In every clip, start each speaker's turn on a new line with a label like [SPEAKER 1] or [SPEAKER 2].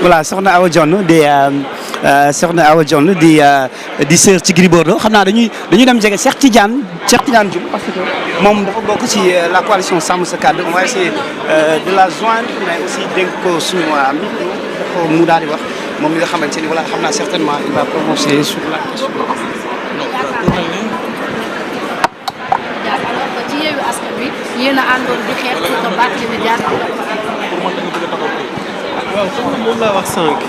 [SPEAKER 1] voilà soxna Awa Dione di sœur ci Gris Bordeaux xam naa dañuy dem jege Cheikh Tidiane Diouf parce que moom dafa bokk ci la coalition Sàmm Sa Kàddu on va essayer de la joindre mais aussi dénk ko suñu micro mu daal di wax moom mi nga xamante ni voilà xam naa certainement il va prononcer sur la question.
[SPEAKER 2] ci Yewwi Askan Wi yéen a àndoon di xeex pour que Barthélémy Dias
[SPEAKER 3] waaw xam nga moom laa wax sànq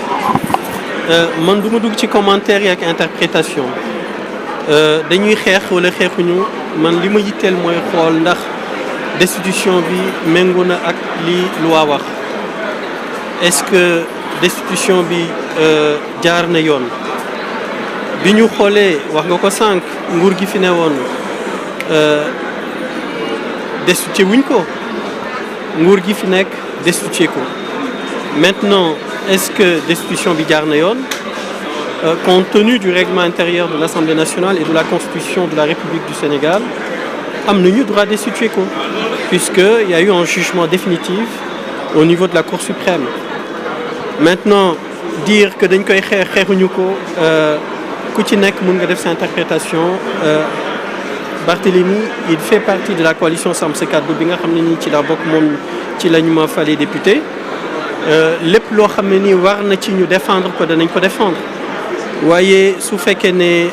[SPEAKER 3] man du ma dugg ci commentaire yi ak interprétation dañuy xeex wala xeexuñu man li ma yitteel mooy xool ndax destitution bi méngoo na ak li loi wax est-ce que destitution bi jaar na yoon bi ñu xoolee wax nga ko sànq nguur gi fi ne woon destitué wuñ ko nguur gi fi nekk destitué ko maintenant est-ce que destitution bi jaar na yoon compte tenu du règlement intérieur de l'Assemblée nationale et de la Constitution de la République du Sénégal am nañu droit destituer ko puisqu'il y a eu un jugement définitif au niveau de la Cour suprême maintenant dire que dañ koy xeexuñu ko ku ci nekk mën nga def sa interprétation Barthélémy il fait partie de la coalition Sàmm Sa Kàddu bi nga xam ne nii ci la bokk moom ci la ñu ma falee député lépp loo xam ne nii war na ci ñu défendre ko danañ ko défendre waaye su fekkee ne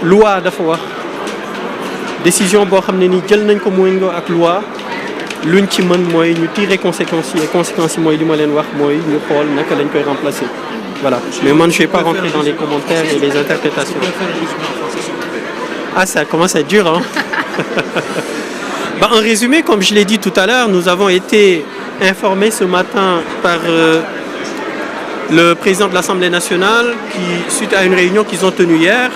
[SPEAKER 3] loi dafa wax décision boo xam ne nii jël nañ ko méngoo ak loi luñ ci mën mooy ñu tirer conséquences yi et conséquences yi mooy li ma leen wax mooy ñu xool naka lañ koy remplacer voilà mais man je vais pas rentrer dans les commentaires et les interprétations. Ah, ça commence à être dur, hein. En résumé, comme je l'ai dit tout à l'heure, nous avons été informés ce matin par le président de l'Assemblée nationale qui, suite à une réunion qu'ils ont tenue hier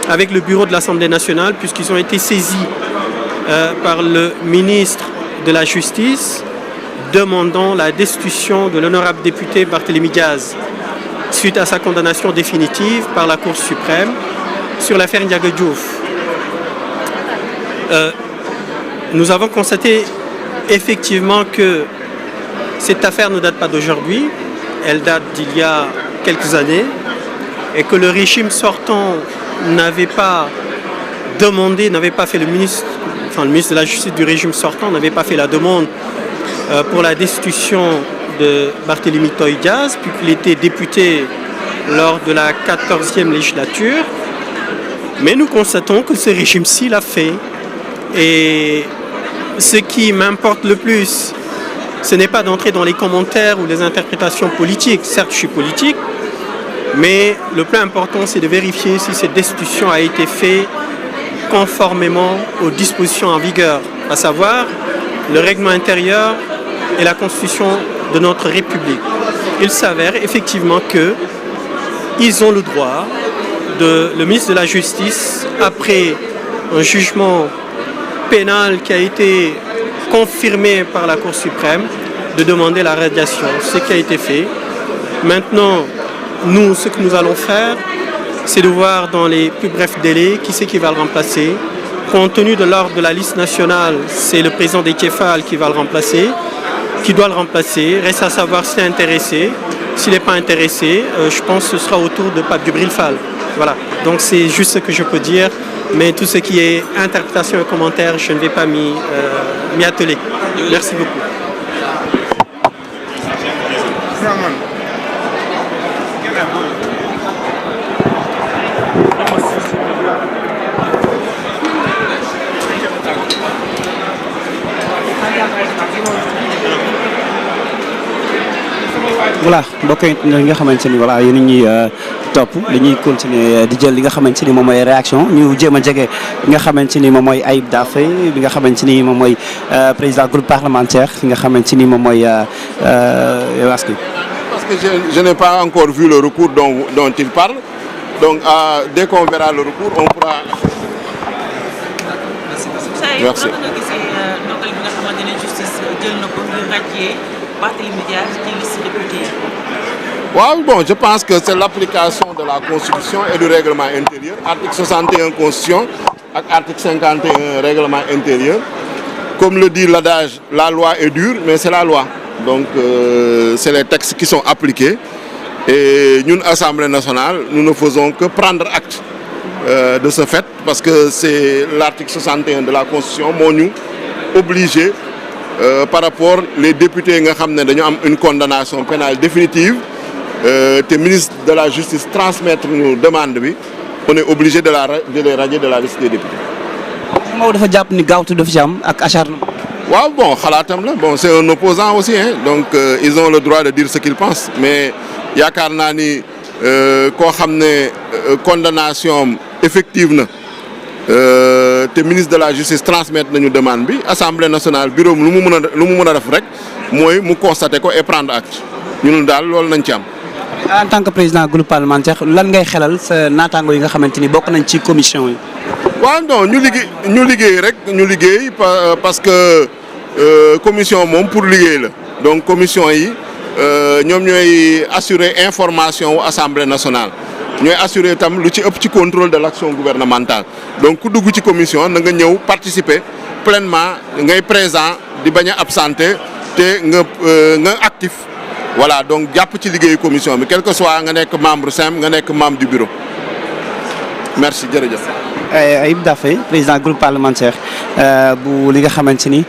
[SPEAKER 3] avec le bureau de l'Assemblée nationale, puisqu'ils ont été saisis par le ministre de la Justice demandant la destitution de l'honorable député Barthélémy Dias suite à sa condamnation définitive par la Cour suprême sur l'affaire Ndiaga Diouf. Nous avons constaté effectivement que cette affaire ne date pas d'aujourd'hui, elle date d'il y a quelques années et que le régime sortant n'avait pas demandé, n'avait pas fait le ministre de la Justice du régime sortant n'avait pas fait la demande pour la destitution de Barthélémy Dias, puisqu'il était député lors de la 14e législature. Mais nous constatons que ce régime-ci l'a fait. Et ce qui m'importe le plus, ce n'est pas d'entrer dans les commentaires ou les interprétations politiques. Certes, je suis politique, mais le plus important, c'est de vérifier si cette destitution a été faite conformément aux dispositions en vigueur, à savoir le règlement intérieur et la Constitution de notre République. Il s'avère effectivement qu'ils ont le droit, le ministre de la Justice, après un jugement pénal qui a été confirmé par la Cour suprême, de demander la radiation, ce qui a été fait. Maintenant, nous, ce que nous allons faire, c'est de voir dans les plus brefs délais qui c'est qui va le remplacer. Compte tenu de l'ordre de la liste nationale, c'est le président Déthié Fall qui va le remplacer, qui doit le remplacer. Reste à savoir s'il est intéressé. S'il n'est pas intéressé, je pense que ce sera au tour de Pape Djibril Fall. Voilà, donc c'est juste ce que je peux dire. Mais tout ce qui est interprétation et commentaire, je ne vais pas m'y atteler. Merci beaucoup.
[SPEAKER 1] voilà mbokk yi nga xamante ni voilà yéen ñuy topp dañuy continuer di jël li nga xamante ni moom mooy réaction ñu jéem a jege li nga xamante ni moom mooy Ayib Daffé bi nga xamante ni moom mooy président groupe parlementaire fi nga xamante ni moom mooy Waspi.
[SPEAKER 4] Parce que je n'ai pas encore vu le recours dont il parle donc dès qu'on verra le recours on pourra. Merci. waaw bon je pense que c'est l'application de la Constitution et du règlement intérieur article 61 Constitution ak article 51 règlement intérieur comme le dit l'adage la loi est dure mais c'est la loi donc c'est les textes qui sont appliqués et ñun Assemblée nationale nous ne faisons que prendre acte de ce fait parce que c'est l'article 61 de la Constitution moo ñu obligé par rapport les députés nga xam ne dañu am une condamnation pénale définitive te ministre de la Justice transmettre ñu demande bi on est obligé de les radier de la liste des députés.
[SPEAKER 1] Maodo dafa jàpp ni gaawtu dafa ci am ak acharnement.
[SPEAKER 4] waaw bon xalaatam la bon c'est un opposant aussi hein donc ils ont le droit de dire ce qu'ils pensent mais yaakaar naa ni koo xam ne condamnation effective na te ministre de la Justice transmettre nañu demande bi Assemblée nationale bureau lu mu mën a def rek mooy mu constater ko et prendre acte ñun daal loolu nañ ci am.
[SPEAKER 1] En tant que président groupe parlementaire lan ngay xelal sa naataango yi nga xamante ni bokk nañ ci commission yi.
[SPEAKER 4] waaw non ñu liggéey parce que commission moom pour liggéey la donc commission yi ñoom ñooy assurer information wu Assemblée nationale ñooy assurer tam lu ci ëpp ci contrôle de l'action gouvernementale donc ku dugg ci commission na nga ñëw participer pleinement ngay présent di bañ a absenté te nga actif voilà donc jàpp ci liggéeyu commission bi quel que soit nga nekk membre simple nga nekk membre du bureau merci jërëjëf.
[SPEAKER 1] Ayib Daffé président groupe parlementaire bu li nga xamante ni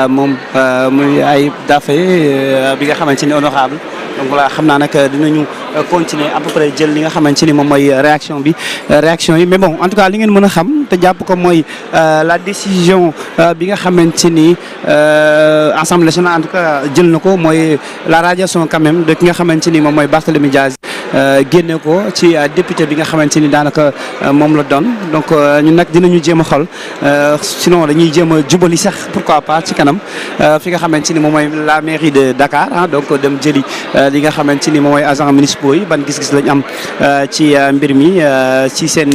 [SPEAKER 1] moom muy Ayib Daffé bi nga xamante ni honorable donc voilà xam naa nag dinañu continuer à peu près jël li nga xamante ni moom mooy réaction yi mais bon en tout cas li ngeen mën a xam te jàpp ko mooy la décision bi nga xamante ni Assemblée nationale en tout cas jël na ko mooy la radiation quand même de ki nga xamante ni moom mooy Barthélémy Diaz génne ko ci député bi nga xamante ni daanaka moom la doon donc ñun nag dinañu jéem a xool sinon dañuy jéem a jubali sax pourquoi pas ci kanam fi nga xamante ni moom mooy la mairie de Dakar donc dem jëli li nga xamante ni moom mooy agents municipaux yi ban gis-gis lañ am ci mbir mi ci seen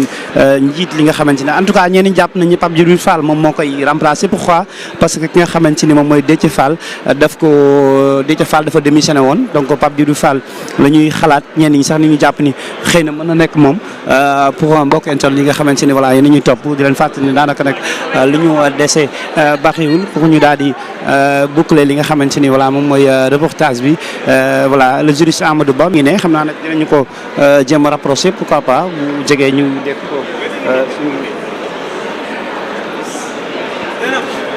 [SPEAKER 1] njiit li nga xamante ni en tout cas ñenn jàpp nañu Pape Djibril Fall moom moo koy remplacer pourquoi parce que ki nga xamante ni moom mooy Déthié Fall dafa démissionné woon donc Pape Djibril Fall la ñuy xalaat ñenn ñi sax ni ñu jàpp ni xëy na mën na nekk moom pour mbokk internet yi nga xamante ni voilà yéen ñuy topp di leen fàttali ni daanaka nag li ñu dese bariwul pour ñu daal di boucler li nga xamante ni voilà moom mooy reportage bi voilà le juriste Amadou Ba mi ngi ne xam naa nag dinañu ko jéem a rapprocher pourquoi pas bu jegee ñu dégg ko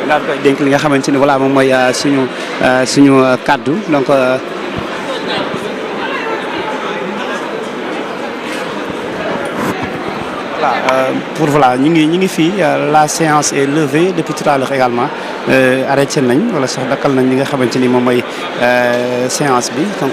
[SPEAKER 1] daal koy dénk li nga xamante ni voilà moom mooy suñu kaddu donc. Pour voilà ñu ngi fii la séance est levée depuis tout à l'heure également arrêté nañ wala sax dakkal nañ li nga xamante ni moom mooy séance bi donc